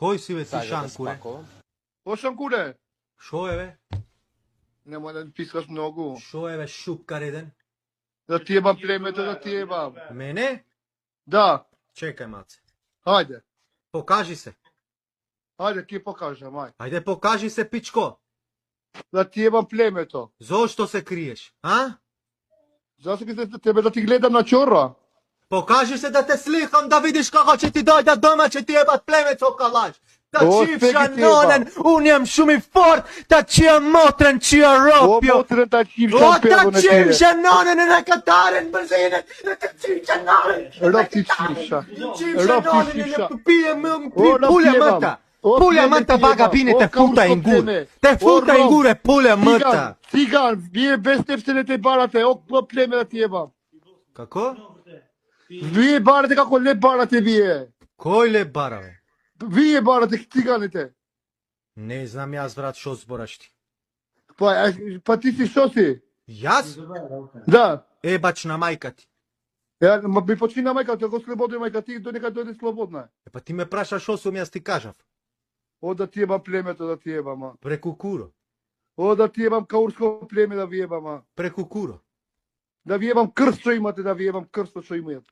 Кој си бе ти Шанкуре? О, Шанкуре, Шо е бе? немој да ми пискаш многу. Шо е бе шупкар еден? Да ти ебам племето, да ти ебам. Мене? Да, Чекај маце. ајде. Покажи се. Ајде, ти покажам, ајде. Ајде покажи се, пичко. Да ти ебам племето. Зошто се криеш? А? Зашто ќе се тебе да ти гледам на чорра? Покажи се да те слихам, да видиш како ќе ти дојдат дома, ќе ти ебат племето калач. Та О, чивша спеки ти нонен, унјам шуми форт, та чија мотрен, чија О, ропјо. мотрен та О, чивша та пело не тире. чивша нонен е на катарен брзине, та чивша нонен. Роб ти чивша. Чивша Роб ти нонен е чивша. на пие О, да пулја ти ебам. мата. О, Пулја племе мата ти бага ебам. бине, О, те фута каурско ингур. племе. Те фута О, Роб. ингур е пулја мата. Циган, вие без теб се не те барате, о, племе да ти ебам. Како? Вие барате како не барате вие. Кој ле бара бе? Вие барате циганите. Не знам јас брат шо збораш ти. Па ти си шо си? Јас? Да. Ебач на мајка ти. Би почни на мајка, ти го слободи мајка ти, до нека дојде слободна. Па ти ме прашаш шо сум јас ти кажав. О, да ти ебам племето, да ти ебам, а. Преку куро. О, да ти ебам каурско племе, да ви ебам, а. Преку куро. Да ви ебам крст што имате, да ви ебам крст што имаат.